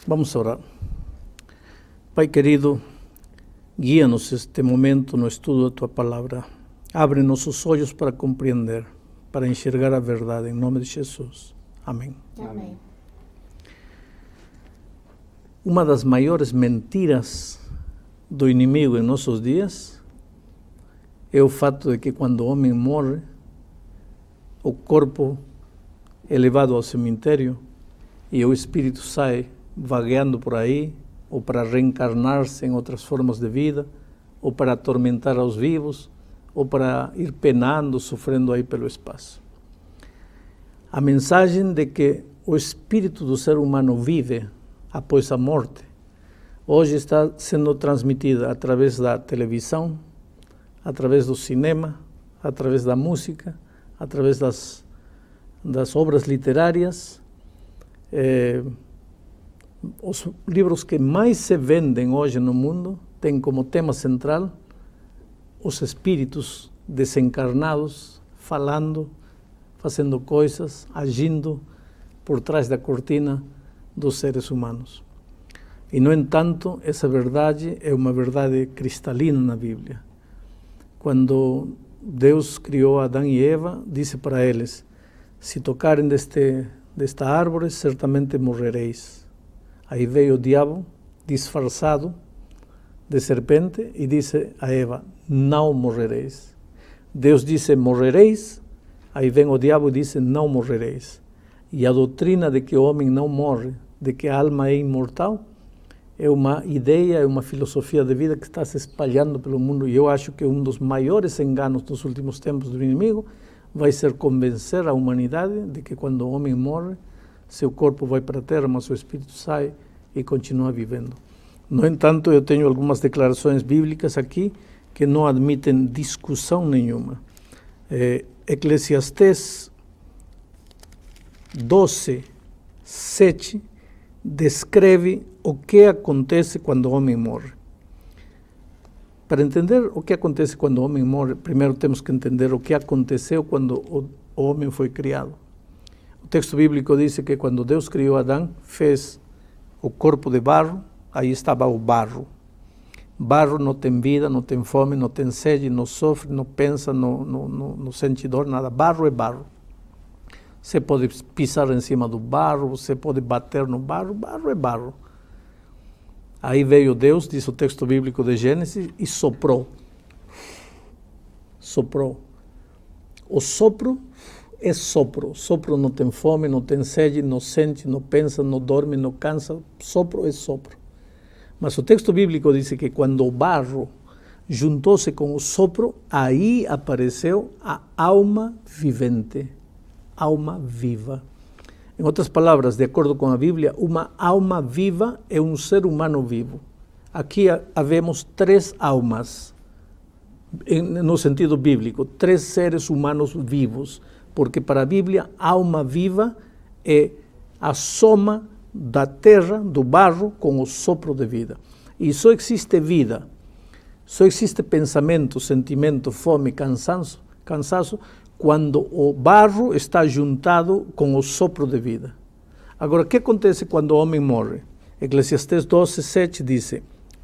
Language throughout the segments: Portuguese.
Vamos a orar. Pai querido, guía-nos este momento no estudo de Tua Palavra. Abre nossos olhos para compreender, para enxergar a verdade, em nome de Jesus. Amém. Amém. Uma das maiores mentiras do inimigo em nossos dias é o fato de que quando o homem morre, o corpo é levado ao cemitério e o espírito sai vagueando por aí, ou para reencarnar-se em outras formas de vida, ou para atormentar aos vivos, ou para ir penando, sofrendo aí pelo espaço. A mensagem de que o espírito do ser humano vive após a morte, hoje está sendo transmitida através da televisão, através do cinema, através da música, através das obras literárias. Os livros que mais se vendem hoje no mundo têm como tema central os espíritos desencarnados falando, fazendo coisas, agindo por trás da cortina dos seres humanos. E, no entanto, essa verdade é uma verdade cristalina na Bíblia. Quando Deus criou Adão e Eva, disse para eles: se tocarem desta árvore, certamente morrereis. Aí veio o diabo, disfarçado de serpente, e disse a Eva: não morrereis. Deus disse: morrereis. Aí vem o diabo e disse: não morrereis. E a doutrina de que o homem não morre, de que a alma é imortal, é uma ideia, é uma filosofia de vida que está se espalhando pelo mundo. E eu acho que um dos maiores enganos dos últimos tempos do inimigo vai ser convencer a humanidade de que quando o homem morre, seu corpo vai para a terra, mas o espírito sai e continua vivendo. No entanto, eu tenho algumas declarações bíblicas aqui que não admitem discussão nenhuma. Eclesiastés 12:7 descreve o que acontece quando o homem morre. Para entender o que acontece quando o homem morre, primeiro temos que entender o que aconteceu quando o homem foi criado. O texto bíblico diz que quando Deus criou Adão, fez o corpo de barro, aí estava o barro. Barro não tem vida, não tem fome, não tem sede, não sofre, não pensa, não sente dor, nada. Barro é barro. Você pode pisar em cima do barro, você pode bater no barro, barro é barro. Aí veio Deus, diz o texto bíblico de Gênesis, e soprou. Soprou. O sopro é sopro. Sopro não tem fome, não tem sede, não sente, não pensa, não dorme, não cansa. Sopro é sopro. Mas o texto bíblico diz que quando o barro juntou-se com o sopro, aí apareceu a alma vivente, alma viva. Em outras palavras, de acordo com a Bíblia, uma alma viva é um ser humano vivo. Aqui havemos três almas, no sentido bíblico, três seres humanos vivos, porque para a Bíblia, alma viva é a soma da terra, do barro, com o sopro de vida. E só existe vida, só existe pensamento, sentimento, fome, cansaço, quando o barro está juntado com o sopro de vida. Agora, o que acontece quando o homem morre? Eclesiastés 12:7 diz: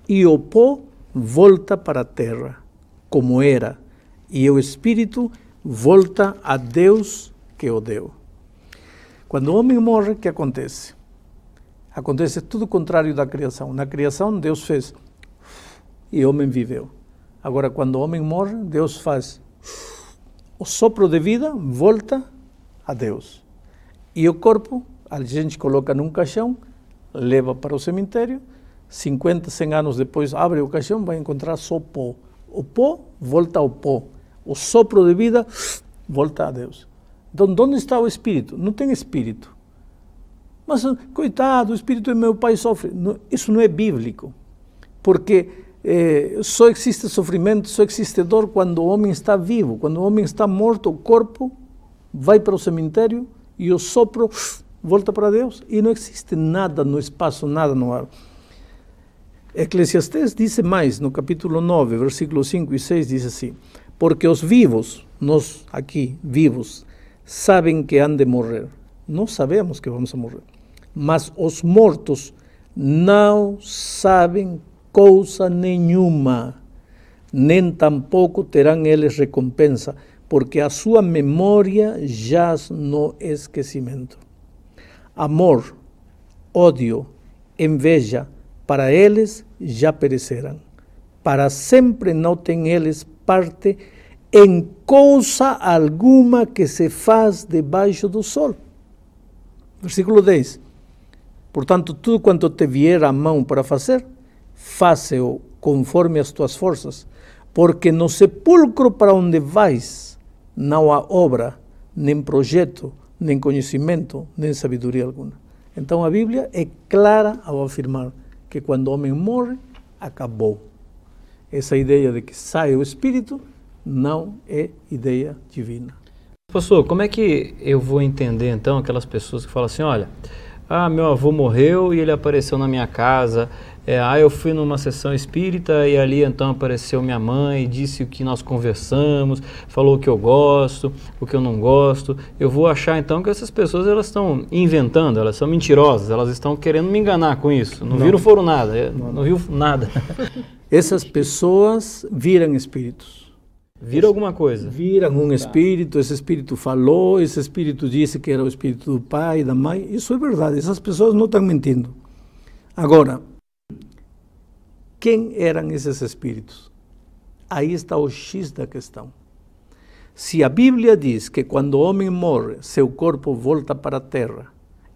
e o pó volta para a terra, como era, e o espírito volta a Deus que o deu. Quando o homem morre, o que acontece? Acontece tudo o contrário da criação. Na criação, Deus fez e o homem viveu. Agora, quando o homem morre, Deus faz o sopro de vida, volta a Deus. E o corpo, a gente coloca num caixão, leva para o cemitério, 50, 100 anos depois, abre o caixão, vai encontrar só pó. O pó volta ao pó. O sopro de vida volta a Deus. Então, onde está o espírito? Não tem espírito. Mas, coitado, o espírito de meu pai sofre. Não, isso não é bíblico. Porque só existe sofrimento, só existe dor quando o homem está vivo. Quando o homem está morto, o corpo vai para o cemitério e o sopro volta para Deus. E não existe nada no espaço, nada no ar. Eclesiastés diz mais, no capítulo 9, versículos 5 e 6, diz assim: porque os vivos, nós aqui, vivos, sabem que han de morrer. Nós sabemos que vamos a morrer. Mas os mortos não sabem coisa nenhuma, nem tampouco terão eles recompensa, porque a sua memória jaz no esquecimento. Amor, ódio, inveja, para eles já perecerão. Para sempre não têm eles parte em coisa alguma que se faz debaixo do sol. Versículo 10. Portanto, tudo quanto te vier à mão para fazer, faze-o conforme as tuas forças, porque no sepulcro para onde vais não há obra, nem projeto, nem conhecimento, nem sabedoria alguma. Então a Bíblia é clara ao afirmar que quando o homem morre, acabou. Essa ideia de que sai o espírito não é ideia divina. Pastor, como é que eu vou entender então aquelas pessoas que falam assim, olha, meu avô morreu e ele apareceu na minha casa, eu fui numa sessão espírita e ali então apareceu minha mãe, disse o que nós conversamos, falou o que eu gosto, o que eu não gosto. Eu vou achar então que essas pessoas elas estão inventando, elas são mentirosas, elas estão querendo me enganar com isso. Não viram foram nada, não viu nada. Essas pessoas viram espíritos. Viram alguma coisa? Viram um espírito, esse espírito falou, esse espírito disse que era o espírito do pai, da mãe. Isso é verdade, essas pessoas não estão mentindo. Agora, quem eram esses espíritos? Aí está o X da questão. Se a Bíblia diz que quando o homem morre, seu corpo volta para a terra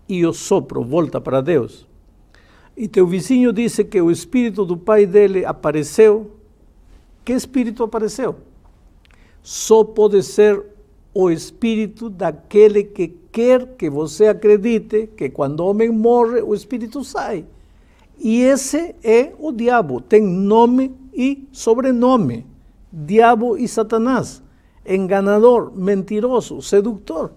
e o sopro volta para Deus, e teu vizinho disse que o espírito do pai dele apareceu, que espírito apareceu? Só pode ser o espírito daquele que quer que você acredite que quando o homem morre, o espírito sai. E esse é o diabo, tem nome e sobrenome. Diabo e Satanás, enganador, mentiroso, sedutor.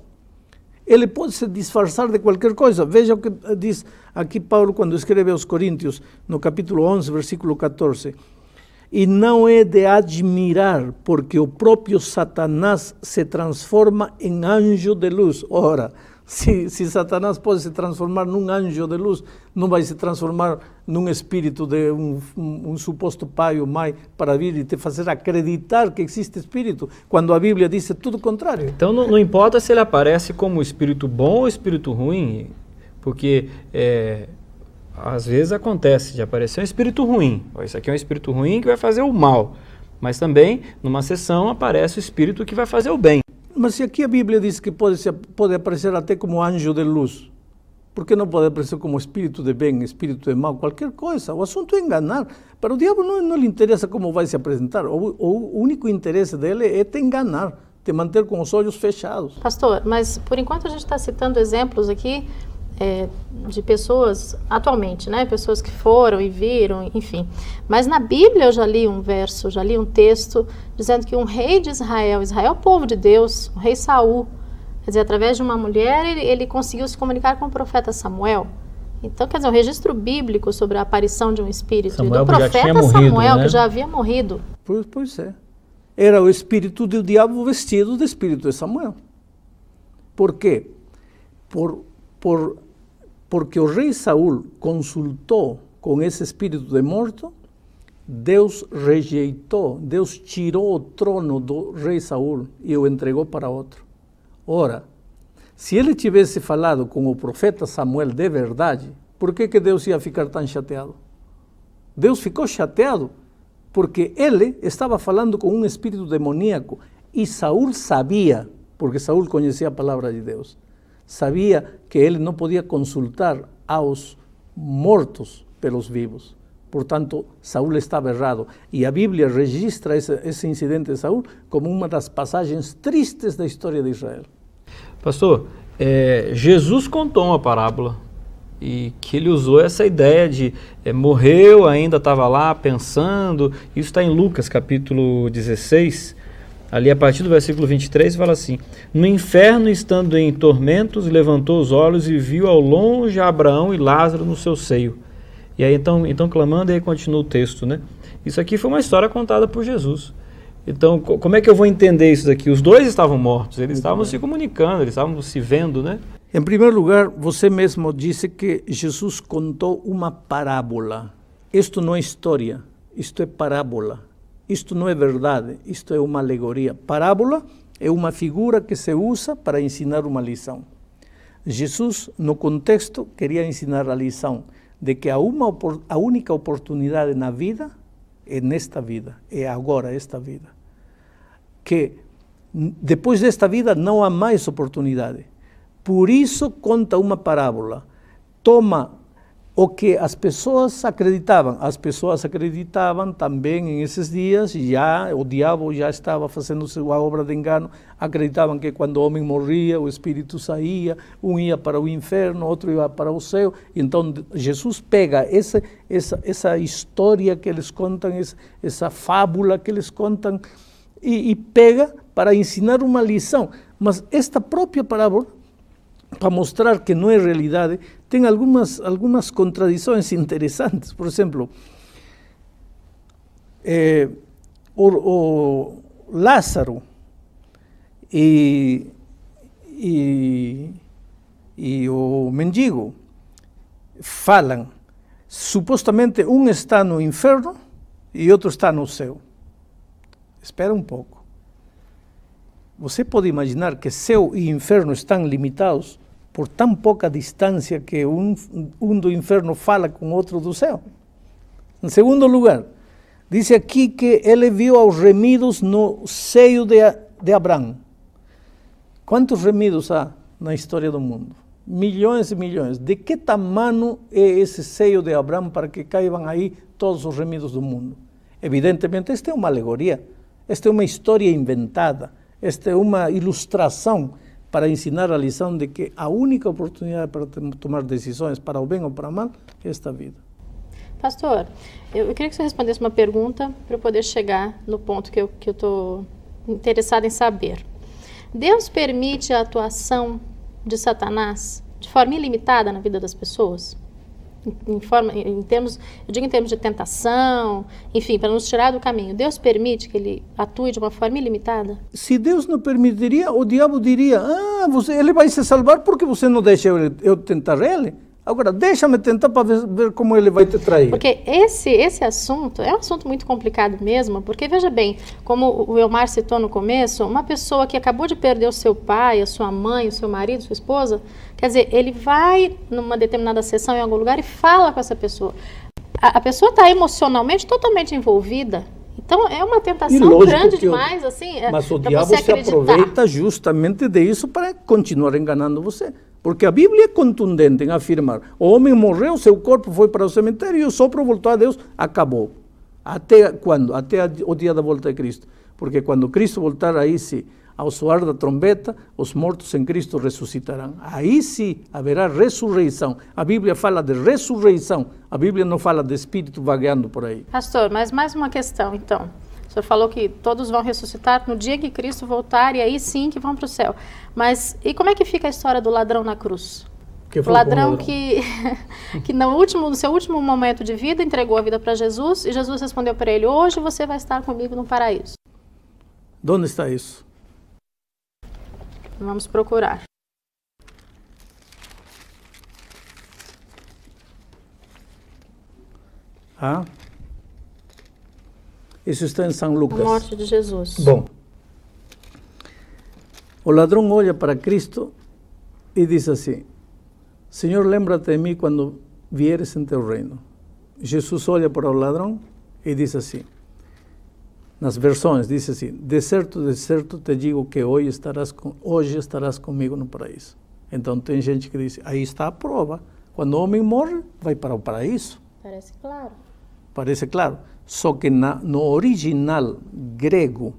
Ele pode se disfarçar de qualquer coisa. Veja o que diz aqui Paulo quando escreve aos Coríntios, no capítulo 11, versículo 14. E não é de admirar, porque o próprio Satanás se transforma em anjo de luz. Ora, se Satanás pode se transformar num anjo de luz, não vai se transformar num espírito de um suposto pai ou mãe para vir e te fazer acreditar que existe espírito, quando a Bíblia diz tudo o contrário. Então não importa se ele aparece como espírito bom ou espírito ruim, porque às vezes acontece de aparecer um espírito ruim. Isso aqui é um espírito ruim que vai fazer o mal, mas também numa sessão aparece o espírito que vai fazer o bem. Mas se aqui a Bíblia diz que pode aparecer até como anjo de luz, por que não pode aparecer como espírito de bem, espírito de mal, qualquer coisa? O assunto é enganar. Para o diabo não lhe interessa como vai se apresentar. O único interesse dele é te enganar, te manter com os olhos fechados. Pastor, mas por enquanto a gente está citando exemplos aqui de pessoas atualmente, né? Pessoas que foram e viram, enfim. Mas na Bíblia eu já li um verso, já li um texto dizendo que um rei de Israel, Israel é o povo de Deus, o rei Saul, quer dizer, através de uma mulher ele conseguiu se comunicar com o profeta Samuel. Então, quer dizer, um registro bíblico sobre a aparição de um espírito Samuel, do profeta Samuel, né? Que já havia morrido. Pois é. Era o espírito do diabo vestido de espírito de Samuel. Por quê? Porque o rei Saul consultou com esse espírito de morto, Deus rejeitou, Deus tirou o trono do rei Saul e o entregou para outro. Ora, se ele tivesse falado com o profeta Samuel de verdade, por que Deus ia ficar tão chateado? Deus ficou chateado porque ele estava falando com um espírito demoníaco e Saul sabia, porque Saul conhecia a palavra de Deus, sabia que ele não podia consultar aos mortos pelos vivos. Portanto, Saul estava errado. E a Bíblia registra esse incidente de Saul como uma das passagens tristes da história de Israel. Pastor, Jesus contou uma parábola e que ele usou essa ideia de morreu, ainda estava lá pensando. Isso está em Lucas capítulo 16, ali a partir do versículo 23, fala assim: no inferno, estando em tormentos, levantou os olhos e viu ao longe Abraão e Lázaro no seu seio. E aí então clamando, e aí continua o texto, né? Isso aqui foi uma história contada por Jesus. Então, como é que eu vou entender isso daqui? Os dois estavam mortos, eles estavam se comunicando, eles estavam se vendo, né? Em primeiro lugar, você mesmo disse que Jesus contou uma parábola. Isto não é história, isto é parábola. Isto não é verdade, isto é uma alegoria. Parábola é uma figura que se usa para ensinar uma lição. Jesus, no contexto, queria ensinar a lição de que a única oportunidade na vida é nesta vida, é agora esta vida. Que depois desta vida não há mais oportunidade. Por isso conta uma parábola. Toma o que as pessoas acreditavam. As pessoas acreditavam também em esses dias, o diabo já estava fazendo sua obra de engano, acreditavam que quando o homem morria, o espírito saía, um ia para o inferno, outro ia para o céu. Então Jesus pega essa história que eles contam, essa fábula que eles contam, e pega para ensinar uma lição. Mas esta própria parábola, para mostrar que não é realidade, tem algumas contradições interessantes. Por exemplo, o Lázaro e o mendigo falam, supostamente um está no inferno e outro está no céu. Espera um pouco. Você pode imaginar que céu e inferno estão limitados por tão pouca distância que um do inferno fala com outro do céu? Em segundo lugar, diz aqui que ele viu aos remidos no seio de Abraão. Quantos remidos há na história do mundo? Milhões e milhões. De que tamanho é esse seio de Abraão para que caibam aí todos os remidos do mundo? Evidentemente, esta é uma alegoria, esta é uma história inventada. Esta é uma ilustração para ensinar a lição de que a única oportunidade para tomar decisões para o bem ou para o mal é esta vida. Pastor, eu queria que você respondesse uma pergunta para eu poder chegar no ponto que eu estou interessada em saber. Deus permite a atuação de Satanás de forma ilimitada na vida das pessoas? Em termos de tentação, enfim, para nos tirar do caminho. Deus permite que ele atue de uma forma ilimitada? Se Deus não permitiria, o diabo diria, ele vai se salvar porque você não deixa eu tentar ele. Agora, deixa-me tentar para ver como ele vai te trair. Porque esse assunto é um assunto muito complicado mesmo, porque veja bem, como o Elmar citou no começo, uma pessoa que acabou de perder o seu pai, a sua mãe, o seu marido, sua esposa, quer dizer, ele vai numa determinada sessão em algum lugar e fala com essa pessoa. A pessoa está emocionalmente totalmente envolvida. Então é uma tentação grande demais, assim. Mas o diabo se aproveita justamente disso para continuar enganando você. Porque a Bíblia é contundente em afirmar: o homem morreu, seu corpo foi para o cemitério e o sopro voltou a Deus, acabou. Até quando? Até o dia da volta de Cristo. Porque quando Cristo voltar, aí sim, ao soar da trombeta, os mortos em Cristo ressuscitarão. Aí sim haverá ressurreição. A Bíblia fala de ressurreição. A Bíblia não fala de espírito vagueando por aí. Pastor, mas mais uma questão, então. O senhor falou que todos vão ressuscitar no dia que Cristo voltar e aí sim que vão para o céu. Mas e como é que fica a história do ladrão na cruz? O ladrão que no seu último momento de vida entregou a vida para Jesus e Jesus respondeu para ele: hoje você vai estar comigo no paraíso. De onde está isso? Vamos procurar. Isso está em São Lucas. A morte de Jesus. Bom, o ladrão olha para Cristo e diz assim: Senhor, lembra-te de mim quando vieres em teu reino. Jesus olha para o ladrão e diz assim, nas versões, diz assim: de certo te digo que hoje estarás comigo no paraíso. Então tem gente que diz, aí está a prova. Quando o homem morre, vai para o paraíso. Parece claro. Parece claro. Só que no original grego,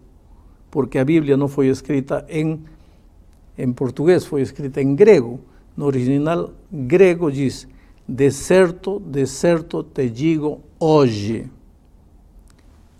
porque a Bíblia não foi escrita em português, foi escrita em grego. No original grego diz: de certo te digo hoje,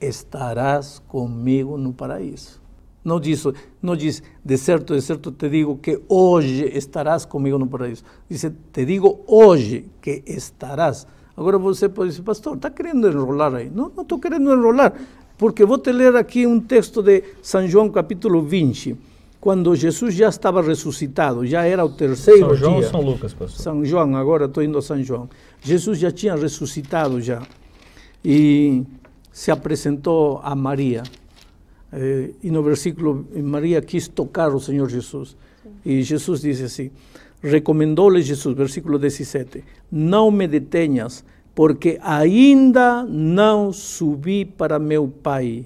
estarás comigo no paraíso. Não diz, de certo te digo que hoje estarás comigo no paraíso. Diz, te digo hoje que estarás. Agora você pode dizer, pastor, está querendo enrolar aí? Não estou querendo enrolar, porque vou te ler aqui um texto de São João capítulo 20. quando Jesus já estava ressuscitado, já era o terceiro São João dia. ou São Lucas, pastor? São João, agora estou indo a São João. Jesus já tinha ressuscitado já. E se apresentou a Maria. E no versículo, Maria quis tocar o Senhor Jesus. E Jesus disse assim, recomendou-lhe Jesus, versículo 17, não me detenhas, porque ainda não subi para meu Pai.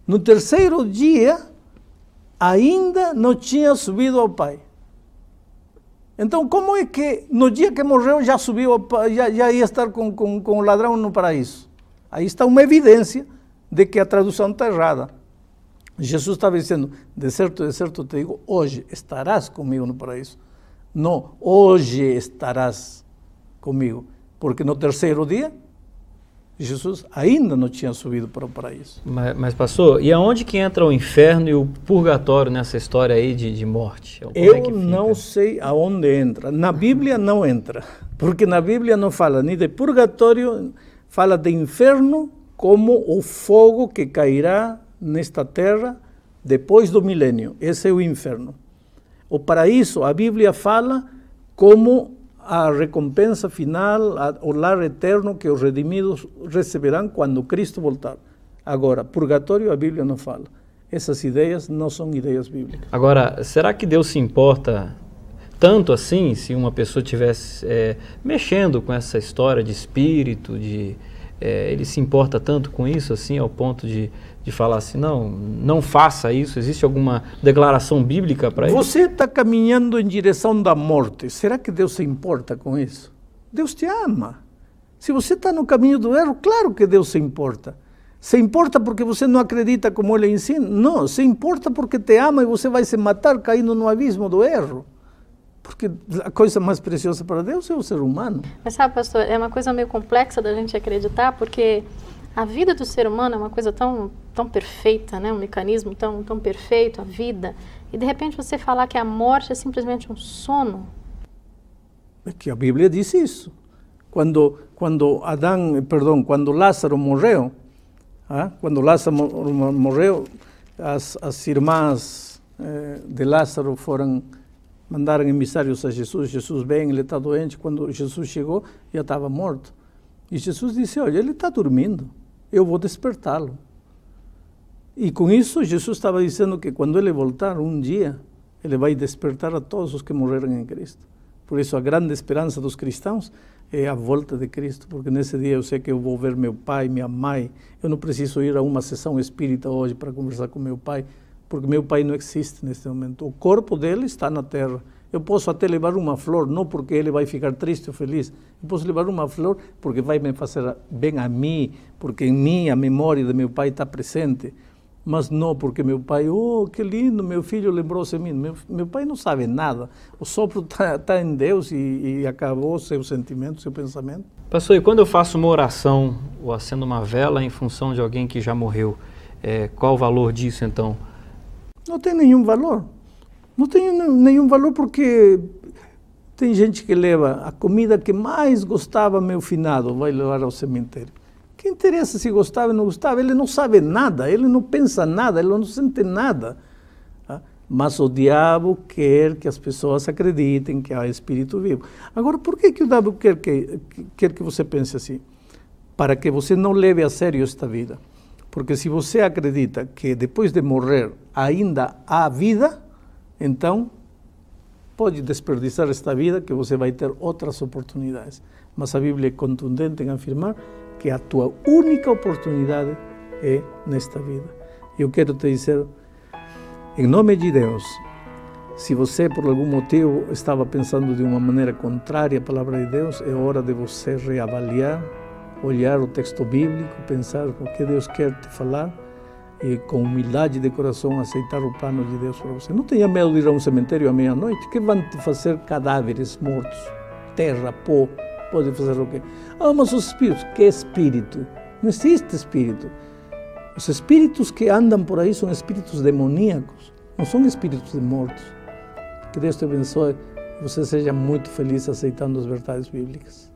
No terceiro dia, ainda não tinha subido ao Pai. Então, como é que no dia que morreu já subiu, já ia estar com o ladrão no paraíso? Aí está uma evidência de que a tradução está errada. Jesus estava dizendo, de certo te digo, hoje estarás comigo no paraíso. Não, hoje estarás comigo. Porque no terceiro dia, Jesus ainda não tinha subido para o paraíso. Mas pastor, e aonde que entra o inferno e o purgatório nessa história aí de morte? Como eu não sei aonde entra. Na Bíblia não entra. Porque na Bíblia não fala nem de purgatório, fala de inferno como o fogo que cairá nesta terra depois do milênio. Esse é o inferno. O paraíso, a Bíblia fala como a recompensa final, o lar eterno que os redimidos receberão quando Cristo voltar. Agora, purgatório a Bíblia não fala. Essas ideias não são ideias bíblicas. Agora, será que Deus se importa tanto assim, se uma pessoa estivesse mexendo com essa história de espírito, ele se importa tanto com isso, assim, ao ponto de falar assim, não faça isso? Existe alguma declaração bíblica para isso? Você está caminhando em direção da morte. Será que Deus se importa com isso? Deus te ama. Se você está no caminho do erro, claro que Deus se importa. Se importa porque você não acredita como Ele ensina? Não, se importa porque te ama e você vai se matar caindo no abismo do erro. Porque a coisa mais preciosa para Deus é o ser humano. Mas sabe, pastor, é uma coisa meio complexa da gente acreditar, porque a vida do ser humano é uma coisa tão perfeita, né? Um mecanismo tão perfeito, a vida. E de repente você falar que a morte é simplesmente um sono. É que a Bíblia diz isso. Quando Lázaro morreu, as irmãs de Lázaro mandaram emissários a Jesus. Jesus vem, ele está doente. Quando Jesus chegou, já estava morto. E Jesus disse, olha, ele está dormindo, eu vou despertá-lo. E com isso, Jesus estava dizendo que quando ele voltar um dia, ele vai despertar a todos os que morreram em Cristo. Por isso, a grande esperança dos cristãos é a volta de Cristo, porque nesse dia eu sei que eu vou ver meu pai, minha mãe. Eu não preciso ir a uma sessão espírita hoje para conversar com meu pai, porque meu pai não existe neste momento. O corpo dele está na terra. Eu posso até levar uma flor, não porque ele vai ficar triste ou feliz. Eu posso levar uma flor porque vai me fazer bem a mim, porque em mim a memória de meu pai está presente. Mas não porque meu pai, oh, que lindo, meu filho lembrou-se de mim. Meu pai não sabe nada. O sopro está em Deus e acabou seu sentimento, seu pensamento. Pastor, e quando eu faço uma oração ou acendo uma vela em função de alguém que já morreu, qual o valor disso então? Não tem nenhum valor. Não tem nenhum valor porque tem gente que leva a comida que mais gostava meu finado, vai levar ao cemitério. Que interessa se gostava ou não gostava? Ele não sabe nada, ele não pensa nada, ele não sente nada. Mas o diabo quer que as pessoas acreditem que há espírito vivo. Agora, por que o diabo quer que você pense assim? Para que você não leve a sério esta vida. Porque se você acredita que depois de morrer ainda há vida, então pode desperdiçar esta vida que você vai ter outras oportunidades. Mas a Bíblia é contundente em afirmar que a tua única oportunidade é nesta vida. Eu quero te dizer, em nome de Deus, se você por algum motivo estava pensando de uma maneira contrária à palavra de Deus, é hora de você reavaliar, olhar o texto bíblico, pensar o que Deus quer te falar e com humildade de coração aceitar o plano de Deus para você. Não tenha medo de ir a um cemitério à meia-noite, que vão te fazer cadáveres mortos, terra, pó. Pode fazer o quê? Mas os espíritos. Que espírito? Não existe espírito. Os espíritos que andam por aí são espíritos demoníacos, não são espíritos de mortos. Que Deus te abençoe e você seja muito feliz aceitando as verdades bíblicas.